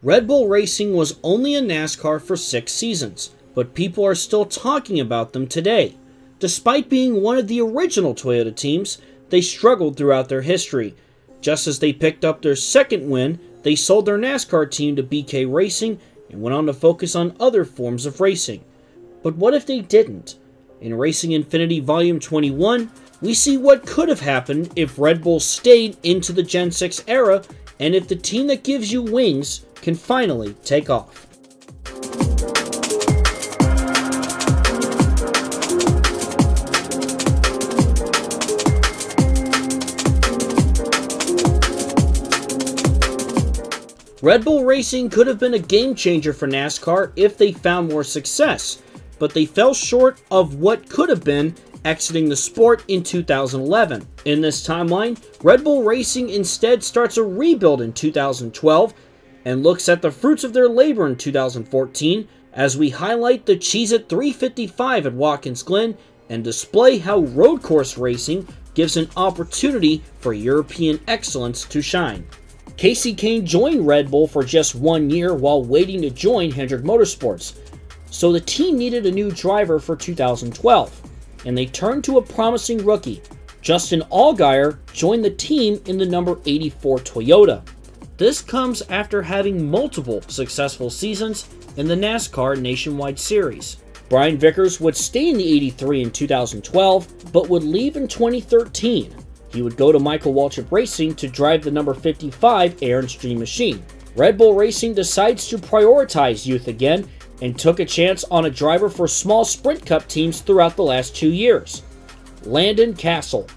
Red Bull Racing was only in NASCAR for 6 seasons, but people are still talking about them today. Despite being one of the original Toyota teams, they struggled throughout their history. Just as they picked up their second win, they sold their NASCAR team to BK Racing and went on to focus on other forms of racing. But what if they didn't? In Racing Infinity Volume 21, we see what could have happened if Red Bull stayed into the Gen 6 era and if the team that gives you wings can finally take off. Red Bull Racing could have been a game changer for NASCAR if they found more success, but they fell short of what could have been, exiting the sport in 2011. In this timeline, Red Bull Racing instead starts a rebuild in 2012 and looks at the fruits of their labor in 2014 as we highlight the Cheez-It 355 at Watkins Glen and display how road course racing gives an opportunity for European excellence to shine. Kasey Kahne joined Red Bull for just 1 year while waiting to join Hendrick Motorsports, so the team needed a new driver for 2012, and they turned to a promising rookie. Justin Allgaier joined the team in the number 84 Toyota. This comes after having multiple successful seasons in the NASCAR Nationwide Series. Brian Vickers would stay in the 83 in 2012, but would leave in 2013. He would go to Michael Waltrip Racing to drive the number 55 Aaron's Dream Machine. Red Bull Racing decides to prioritize youth again and took a chance on a driver for small Sprint Cup teams throughout the last 2 years, Landon Cassill.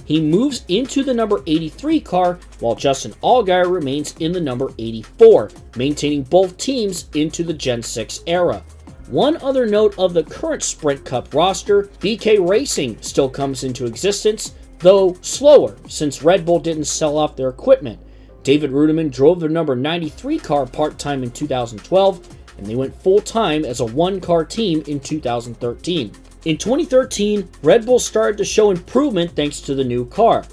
He moves into the number 83 car while Justin Allgaier remains in the number 84, maintaining both teams into the Gen 6 era. One other note of the current Sprint Cup roster, BK Racing still comes into existence, though slower since Red Bull didn't sell off their equipment. David Rudiman drove their number 93 car part-time in 2012, and they went full-time as a one-car team in 2013. In 2013, Red Bull started to show improvement thanks to the new car.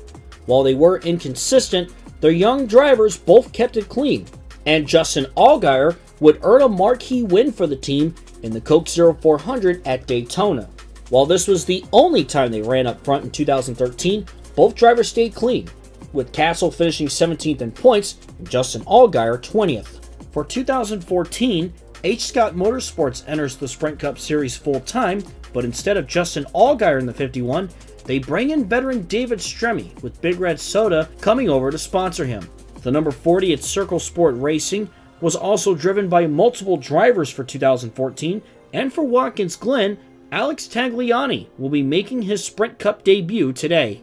While they were inconsistent, their young drivers both kept it clean, and Justin Allgaier would earn a marquee win for the team in the Coke 0400 at Daytona. While this was the only time they ran up front in 2013, both drivers stayed clean, with Cassill finishing 17th in points and Justin Allgaier 20th. For 2014, H. Scott Motorsports enters the Sprint Cup Series full-time, but instead of Justin Allgaier in the 51, they bring in veteran David Stremme, with Big Red Soda coming over to sponsor him. The number 40 at Circle Sport Racing was also driven by multiple drivers for 2014, and for Watkins Glen, Alex Tagliani will be making his Sprint Cup debut today.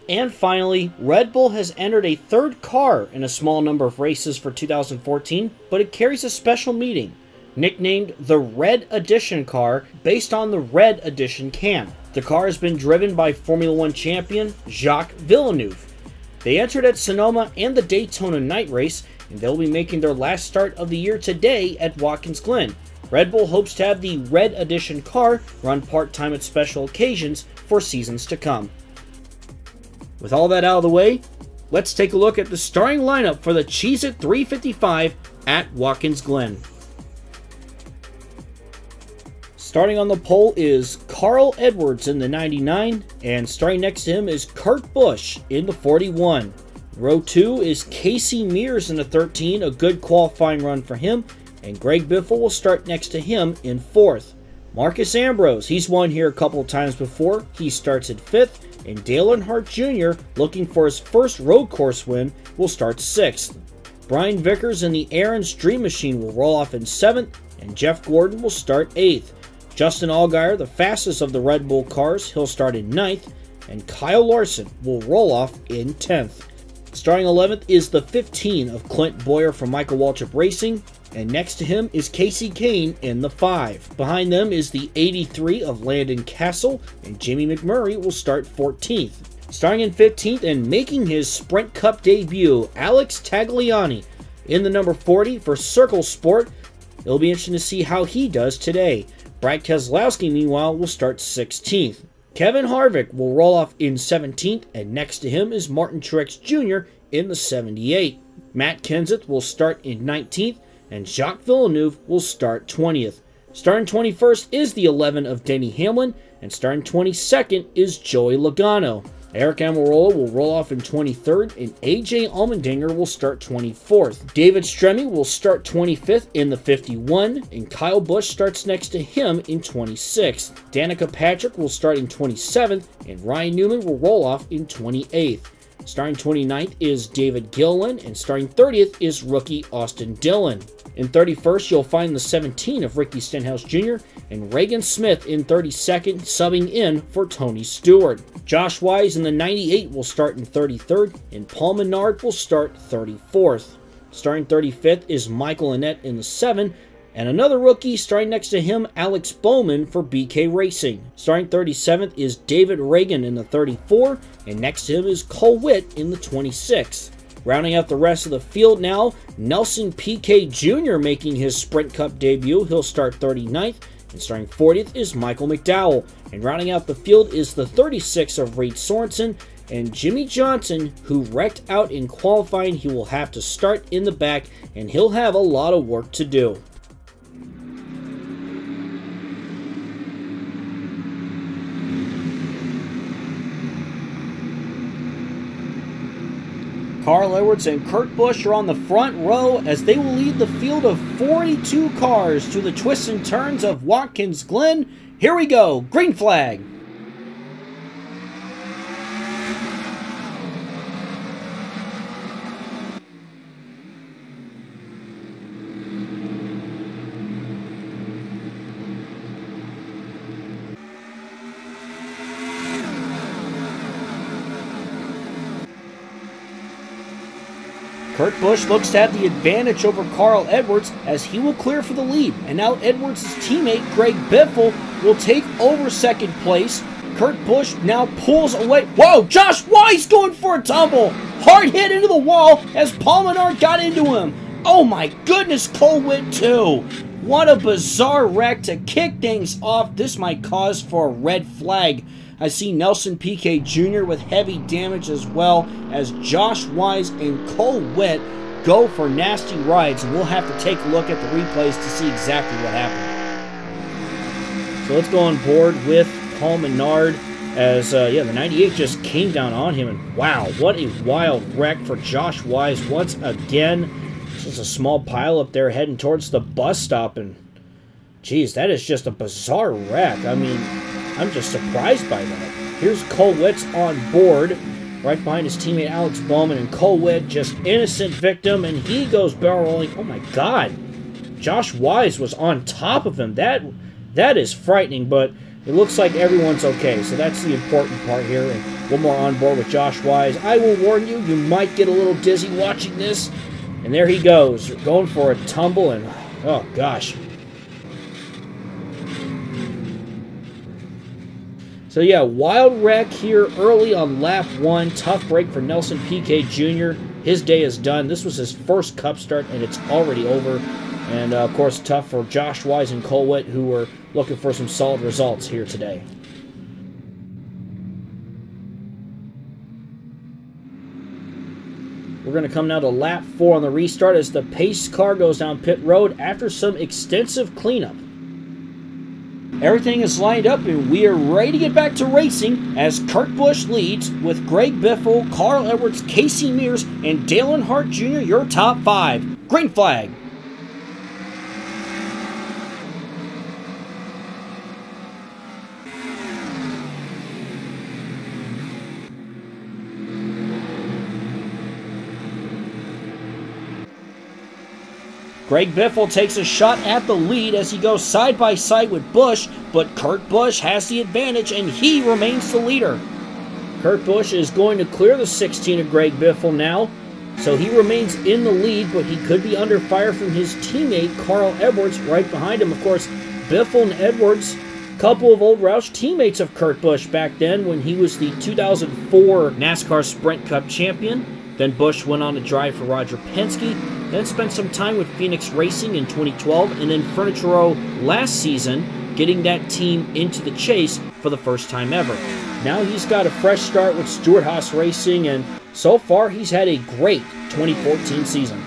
And finally, Red Bull has entered a third car in a small number of races for 2014, but it carries a special meaning, nicknamed the Red Edition car based on the Red Edition cam. The car has been driven by Formula One champion Jacques Villeneuve. They entered at Sonoma and the Daytona night race, and they'll be making their last start of the year today at Watkins Glen. Red Bull hopes to have the Red Edition car run part-time at special occasions for seasons to come. With all that out of the way, let's take a look at the starting lineup for the Cheez-It 355 at Watkins Glen. Starting on the pole is Carl Edwards in the 99, and starting next to him is Kurt Busch in the 41. Row 2 is Casey Mears in the 13, a good qualifying run for him, and Greg Biffle will start next to him in 4th. Marcus Ambrose, he's won here a couple of times before, he starts at 5th, and Dale Earnhardt Jr., looking for his first road course win, will start 6th. Brian Vickers in the Aaron's Dream Machine will roll off in 7th, and Jeff Gordon will start 8th. Justin Allgaier, the fastest of the Red Bull cars, he'll start in 9th, and Kyle Larson will roll off in 10th. Starting 11th is the 15 of Clint Bowyer from Michael Waltrip Racing, and next to him is Kasey Kahne in the 5. Behind them is the 83 of Landon Cassill, and Jimmy McMurray will start 14th. Starting in 15th and making his Sprint Cup debut, Alex Tagliani in the number 40 for Circle Sport. It'll be interesting to see how he does today. Brad Keselowski, meanwhile, will start 16th. Kevin Harvick will roll off in 17th, and next to him is Martin Truex Jr. in the 78. Matt Kenseth will start in 19th, and Jacques Villeneuve will start 20th. Starting 21st is the 11 of Denny Hamlin, and starting 22nd is Joey Logano. Eric Almirola will roll off in 23rd, and AJ Allmendinger will start 24th. David Stremme will start 25th in the 51, and Kyle Busch starts next to him in 26th. Danica Patrick will start in 27th, and Ryan Newman will roll off in 28th. Starting 29th is David Gilliland, and starting 30th is rookie Austin Dillon. In 31st, you'll find the 17 of Ricky Stenhouse Jr. and Reagan Smith in 32nd, subbing in for Tony Stewart. Josh Wise in the 98 will start in 33rd, and Paul Menard will start 34th. Starting 35th is Michael Annett in the 7, and another rookie starting next to him, Alex Bowman for BK Racing. Starting 37th is David Reagan in the 34, and next to him is Cole Witt in the 26th. Rounding out the rest of the field now, Nelson Piquet Jr. making his Sprint Cup debut. He'll start 39th, and starting 40th is Michael McDowell. And rounding out the field is the 36 of Reed Sorensen, and Jimmy Johnson, who wrecked out in qualifying. He will have to start in the back, and he'll have a lot of work to do. Carl Edwards and Kurt Busch are on the front row as they will lead the field of 42 cars through the twists and turns of Watkins Glen. Here we go, green flag. Kurt Busch looks to have the advantage over Carl Edwards as he will clear for the lead. And now Edwards' teammate Greg Biffle will take over second place. Kurt Busch now pulls away. Whoa, Josh Wise going for a tumble. Hard hit into the wall as Paul Menard got into him. Oh my goodness, Cole Witt too. What a bizarre wreck to kick things off. This might cause for a red flag. I see Nelson Piquet Jr. with heavy damage as well as Josh Wise and Cole Witt go for nasty rides, and we'll have to take a look at the replays to see exactly what happened. So let's go on board with Paul Menard as, the 98 just came down on him, and wow, what a wild wreck for Josh Wise once again. Just a small pile up there heading towards the bus stop, and geez, that is just a bizarre wreck. I mean, I'm just surprised by that. Here's Cole Witt on board, right behind his teammate Alex Bowman, and Cole Witt, just innocent victim, and he goes barrel rolling. Oh my God, Josh Wise was on top of him. That is frightening, but it looks like everyone's okay, so that's the important part here. And one more on board with Josh Wise. I will warn you, you might get a little dizzy watching this. And there he goes, going for a tumble, and oh gosh. So yeah, wild wreck here early on lap 1. Tough break for Nelson Piquet Jr. His day is done. This was his first Cup start, and it's already over. And of course, tough for Josh Wise and Cole Witt, who were looking for some solid results here today. We're going to come now to lap 4 on the restart as the pace car goes down pit road after some extensive cleanup. Everything is lined up and we are ready to get back to racing as Kurt Busch leads with Greg Biffle, Carl Edwards, Casey Mears, and Dale Earnhardt Jr. your top 5. Green flag. Greg Biffle takes a shot at the lead as he goes side by side with Busch, but Kurt Busch has the advantage and he remains the leader. Kurt Busch is going to clear the 16 of Greg Biffle now, so he remains in the lead, but he could be under fire from his teammate Carl Edwards right behind him. Of course, Biffle and Edwards, couple of old Roush teammates of Kurt Busch back then when he was the 2004 NASCAR Sprint Cup champion. Then Busch went on to drive for Roger Penske, then spent some time with Phoenix Racing in 2012, and then Furniture Row last season, getting that team into the chase for the first time ever. Now he's got a fresh start with Stewart-Haas Racing, and so far he's had a great 2014 season.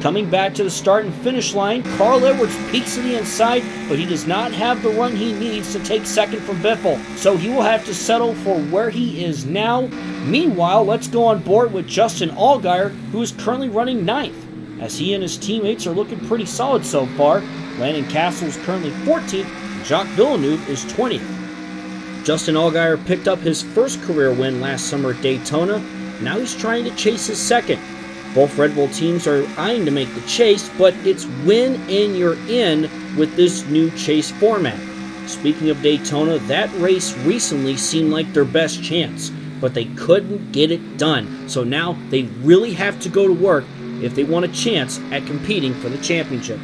Coming back to the start and finish line, Carl Edwards peeks to the inside, but he does not have the run he needs to take second from Biffle, so he will have to settle for where he is now. Meanwhile, let's go on board with Justin Allgaier, who is currently running 9th, as he and his teammates are looking pretty solid so far. Landon Castle is currently 14th, and Jacques Villeneuve is 20th. Justin Allgaier picked up his first career win last summer at Daytona. Now he's trying to chase his second. Both Red Bull teams are eyeing to make the chase, but it's win and you're in with this new chase format. Speaking of Daytona, that race recently seemed like their best chance, but they couldn't get it done. So now they really have to go to work if they want a chance at competing for the championship.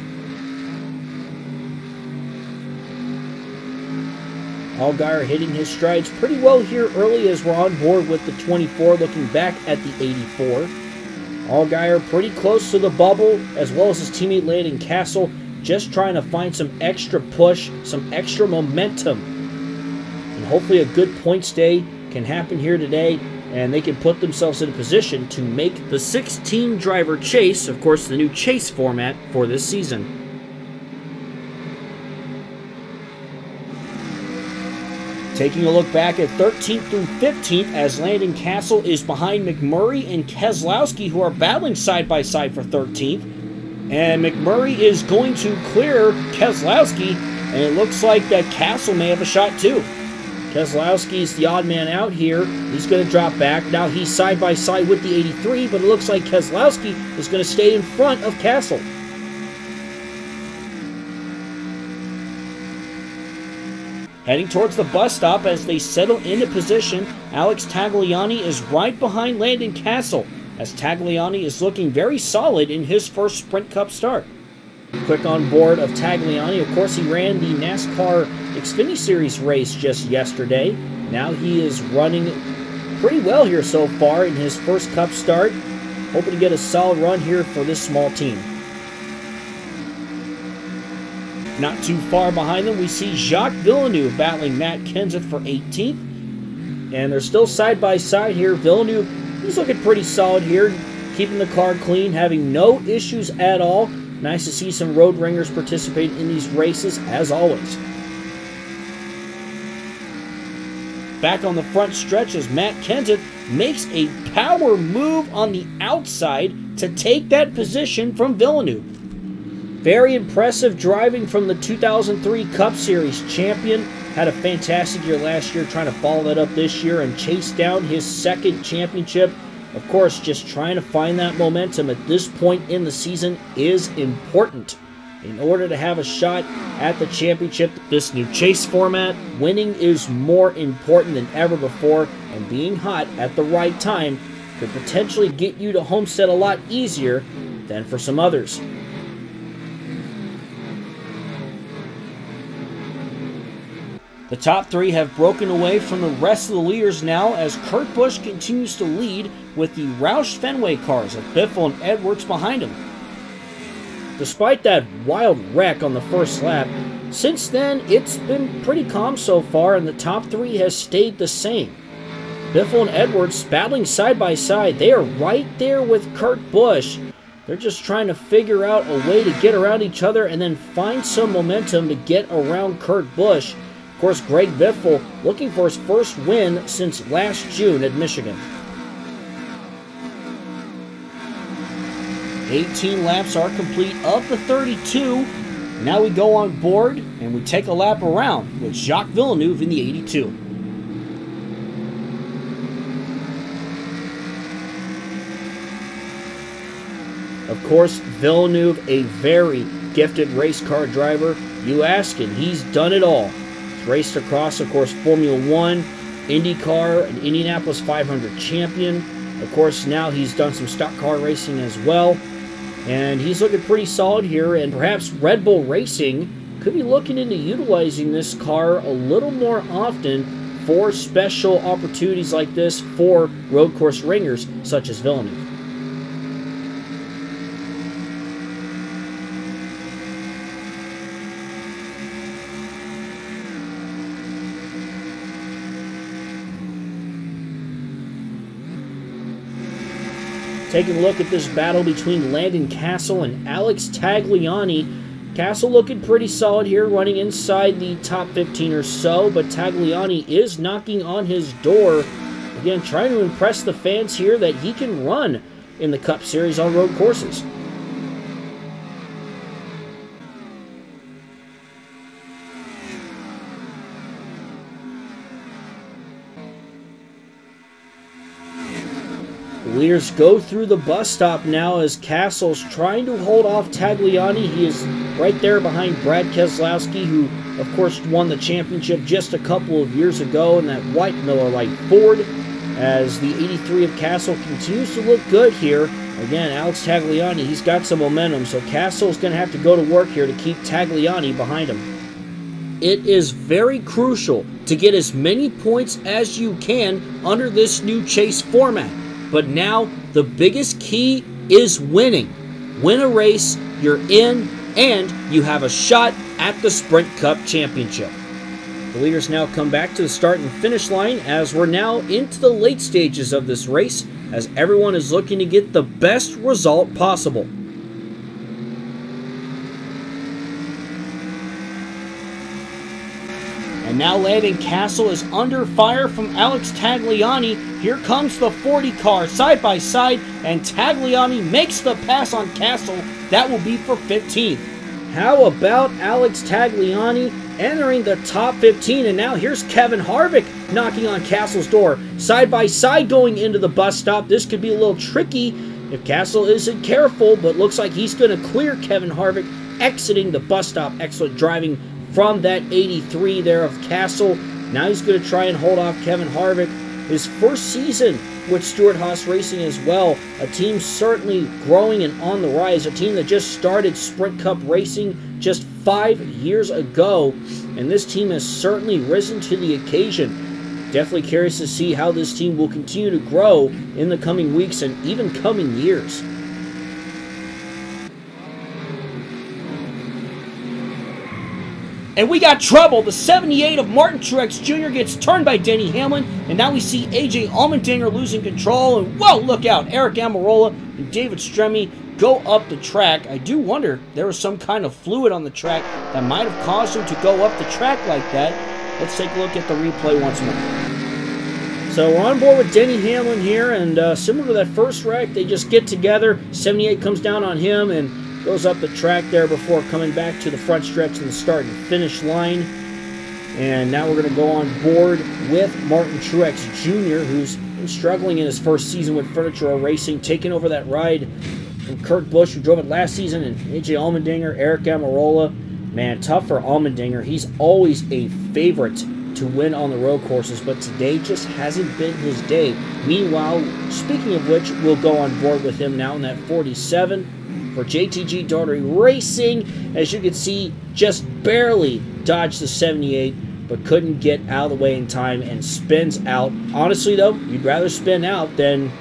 Allgaier hitting his strides pretty well here early as we're on board with the 24, looking back at the 84. Allgaier pretty close to the bubble, as well as his teammate Landon Castle, just trying to find some extra push, some extra momentum. And hopefully a good points day can happen here today, and they can put themselves in a position to make the 16-driver chase, of course the new chase format for this season. Taking a look back at 13th through 15th, as Landon Castle is behind McMurray and Keselowski, who are battling side by side for 13th. And McMurray is going to clear Keselowski, and it looks like that Castle may have a shot too. Keselowski is the odd man out here. He's going to drop back. Now he's side by side with the 83, but it looks like Keselowski is going to stay in front of Castle. Heading towards the bus stop as they settle into position, Alex Tagliani is right behind Landon Castle, as Tagliani is looking very solid in his first Sprint Cup start. Quick on board of Tagliani, of course he ran the NASCAR Xfinity Series race just yesterday. Now he is running pretty well here so far in his first Cup start, hoping to get a solid run here for this small team. Not too far behind them, we see Jacques Villeneuve battling Matt Kenseth for 18th. And they're still side by side here. Villeneuve, he's looking pretty solid here, keeping the car clean, having no issues at all. Nice to see some road ringers participate in these races, as always. Back on the front stretch as Matt Kenseth makes a power move on the outside to take that position from Villeneuve. Very impressive driving from the 2003 Cup Series champion. Had a fantastic year last year, trying to follow that up this year and chase down his second championship. Of course, just trying to find that momentum at this point in the season is important. In order to have a shot at the championship, this new chase format, winning is more important than ever before, and being hot at the right time could potentially get you to Homestead a lot easier than for some others. The top three have broken away from the rest of the leaders now, as Kurt Busch continues to lead with the Roush Fenway cars of Biffle and Edwards behind him. Despite that wild wreck on the first lap, since then it's been pretty calm so far, and the top three has stayed the same. Biffle and Edwards battling side by side. They are right there with Kurt Busch. They're just trying to figure out a way to get around each other and then find some momentum to get around Kurt Busch. Of course, Greg Biffle looking for his first win since last June at Michigan. 18 laps are complete of the 32. Now we go on board and we take a lap around with Jacques Villeneuve in the 82. Of course, Villeneuve, a very gifted race car driver. You ask and he's done it all. He's raced across, of course, Formula One, IndyCar, an Indianapolis 500 champion. Of course, now he's done some stock car racing as well. And he's looking pretty solid here, and perhaps Red Bull Racing could be looking into utilizing this car a little more often for special opportunities like this for road course ringers such as Villeneuve. Taking a look at this battle between Landon Castle and Alex Tagliani. Castle looking pretty solid here, running inside the top 15 or so, but Tagliani is knocking on his door. Again, trying to impress the fans here that he can run in the Cup Series on road courses. The leaders go through the bus stop now as Castle's trying to hold off Tagliani. He is right there behind Brad Keselowski, who, of course, won the championship just a couple of years ago in that white Miller Lite Ford, as the 83 of Castle continues to look good here. Again, Alex Tagliani, he's got some momentum, so Castle's going to have to go to work here to keep Tagliani behind him. It is very crucial to get as many points as you can under this new chase format. But now, the biggest key is winning. Win a race, you're in, and you have a shot at the Sprint Cup Championship. The leaders now come back to the start and finish line as we're now into the late stages of this race, as everyone is looking to get the best result possible. And now Landon Castle is under fire from Alex Tagliani. Here comes the 40 car side by side, and Tagliani makes the pass on Castle. That will be for 15th. How about Alex Tagliani entering the top 15? And now here's Kevin Harvick knocking on Castle's door. Side by side going into the bus stop. This could be a little tricky if Castle isn't careful, but looks like he's going to clear Kevin Harvick exiting the bus stop. Excellent driving from that 83 there of Castle. Now he's going to try and hold off Kevin Harvick. His first season with Stewart-Haas Racing as well. A team certainly growing and on the rise. A team that just started Sprint Cup Racing just 5 years ago. And this team has certainly risen to the occasion. Definitely curious to see how this team will continue to grow in the coming weeks and even coming years. And we got trouble. The 78 of Martin Truex Jr. gets turned by Denny Hamlin. And now we see A.J. Allmendinger losing control. And whoa, look out. Eric Almirola and David Stremme go up the track. I do wonder if there was some kind of fluid on the track that might have caused him to go up the track like that. Let's take a look at the replay once more. So we're on board with Denny Hamlin here. And similar to that first wreck, they just get together. 78 comes down on him and goes up the track there before coming back to the front stretch and the start and finish line. And now we're going to go on board with Martin Truex Jr., who's been struggling in his first season with Furniture Racing, taking over that ride from Kurt Busch, who drove it last season, and A.J. Allmendinger, Eric Almirola. Man, tough for Allmendinger. He's always a favorite to win on the road courses, but today just hasn't been his day. Meanwhile, speaking of which, we'll go on board with him now in that 47. For JTG Daugherty Racing, as you can see, just barely dodged the 78, but couldn't get out of the way in time and spins out. Honestly, though, you'd rather spin out than,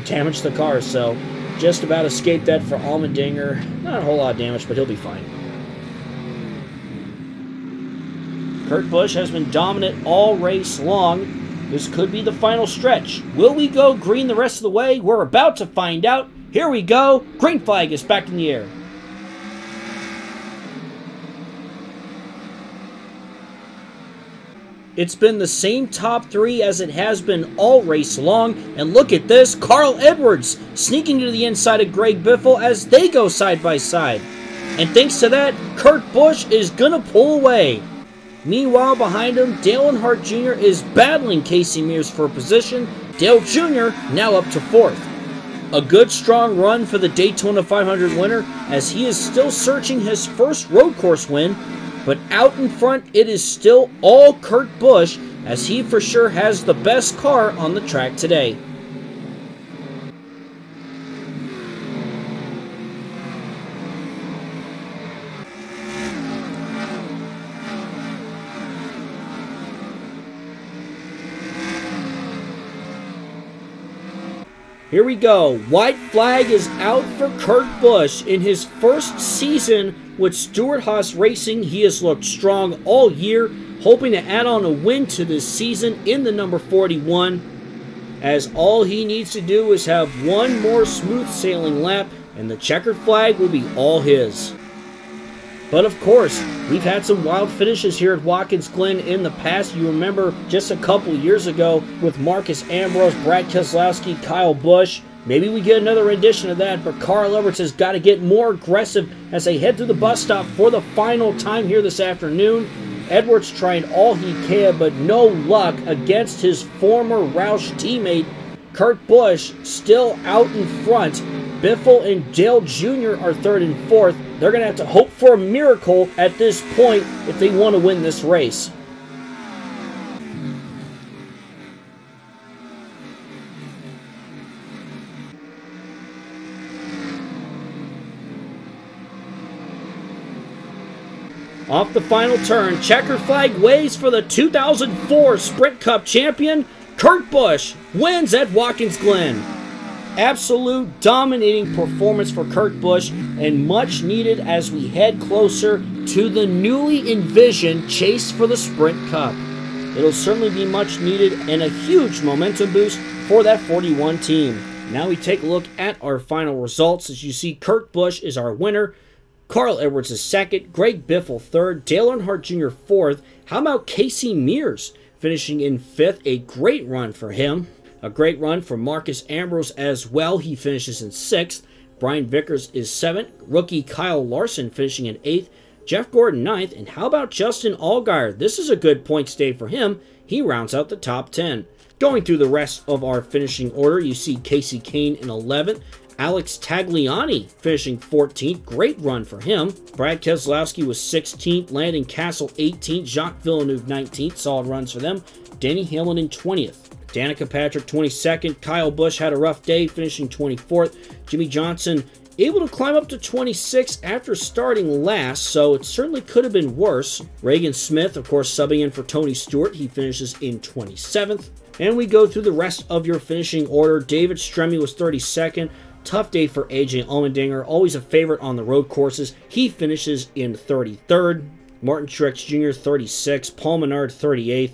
damage the car. So just about escaped that for Allmendinger. Not a whole lot of damage, but he'll be fine. Kurt Busch has been dominant all race long. This could be the final stretch. Will we go green the rest of the way? We're about to find out. Here we go. Green flag is back in the air. It's been the same top three as it has been all race long. And look at this. Carl Edwards sneaking to the inside of Greg Biffle as they go side by side. And thanks to that, Kurt Busch is going to pull away. Meanwhile, behind him, Dale Earnhardt Jr. is battling Casey Mears for position. Dale Jr. now up to 4th. A good, strong run for the Daytona 500 winner, as he is still searching his first road course win. But out in front, it is still all Kurt Busch, as he for sure has the best car on the track today. Here we go. White flag is out for Kurt Busch. In his first season with Stewart-Haas Racing, he has looked strong all year, hoping to add on a win to this season in the number 41. as all he needs to do is have one more smooth sailing lap, and the checkered flag will be all his. But of course, we've had some wild finishes here at Watkins Glen in the past. You remember just a couple years ago with Marcus Ambrose, Brad Keselowski, Kyle Busch. Maybe we get another rendition of that, but Carl Edwards has got to get more aggressive as they head through the bus stop for the final time here this afternoon. Edwards trying all he can, but no luck against his former Roush teammate, Kurt Busch, still out in front. Biffle and Dale Jr. are third and fourth. They're going to have to hope for a miracle at this point if they want to win this race. Off the final turn, checkered flag waves for the 2004 Sprint Cup champion. Kurt Busch wins at Watkins Glen. Absolute dominating performance for Kurt Busch, and much needed as we head closer to the newly envisioned chase for the Sprint Cup. It'll certainly be much needed and a huge momentum boost for that 41 team. Now we take a look at our final results. As you see, Kurt Busch is our winner. Carl Edwards is second, Greg Biffle third, Dale Earnhardt Jr. fourth. How about Casey Mears finishing in fifth? A great run for him. A great run for Marcus Ambrose as well. He finishes in sixth. Brian Vickers is seventh. Rookie Kyle Larson finishing in eighth. Jeff Gordon ninth. And how about Justin Allgaier? This is a good points day for him. He rounds out the top 10. Going through the rest of our finishing order, you see Casey Kane in 11th. Alex Tagliani finishing 14th. Great run for him. Brad Keselowski was 16th. Landon Castle 18th. Jacques Villeneuve 19th. Solid runs for them. Denny Hamlin in 20th. Danica Patrick 22nd. Kyle Busch had a rough day, finishing 24th. Jimmy Johnson able to climb up to 26th after starting last, so it certainly could have been worse. Reagan Smith, of course, subbing in for Tony Stewart. He finishes in 27th. And we go through the rest of your finishing order. David Stremme was 32nd. Tough day for AJ Allmendinger, always a favorite on the road courses. He finishes in 33rd. Martin Truex Jr. 36th. Paul Menard 38th.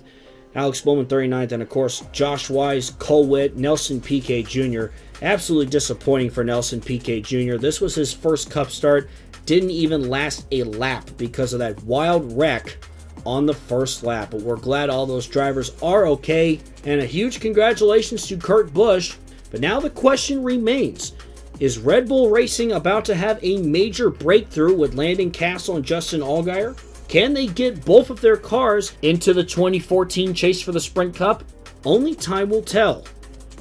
Alex Bowman 39th, and of course Josh Wise, Cole Witt, Nelson Piquet Jr. Absolutely disappointing for Nelson Piquet Jr. This was his first Cup start. Didn't even last a lap because of that wild wreck on the first lap. But we're glad all those drivers are okay. And a huge congratulations to Kurt Busch. But now the question remains, is Red Bull Racing about to have a major breakthrough with Landon Castle and Justin Allgaier? Can they get both of their cars into the 2014 chase for the Sprint Cup? Only time will tell.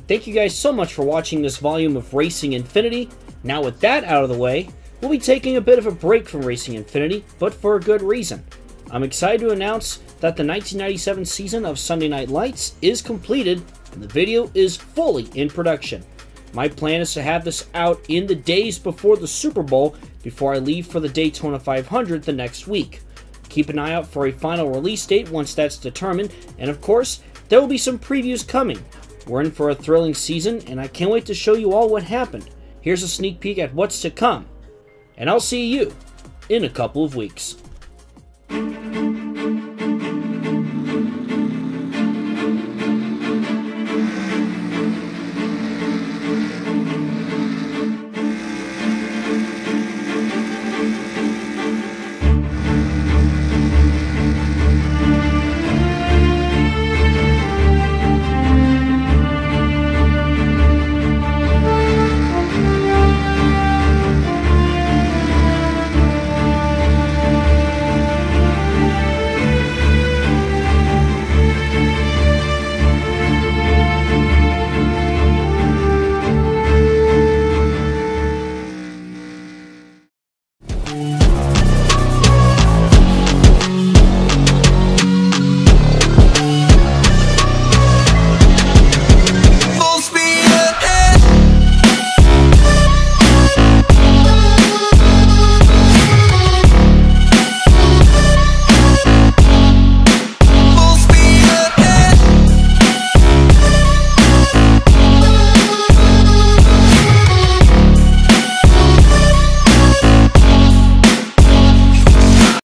Thank you guys so much for watching this volume of Racing Infinity. Now with that out of the way, we'll be taking a bit of a break from Racing Infinity, but for a good reason. I'm excited to announce that the 1997 season of Sunday Night Lights is completed and the video is fully in production. My plan is to have this out in the days before the Super Bowl before I leave for the Daytona 500 the next week. Keep an eye out for a final release date once that's determined, and of course, there will be some previews coming. We're in for a thrilling season, and I can't wait to show you all what happened. Here's a sneak peek at what's to come, and I'll see you in a couple of weeks.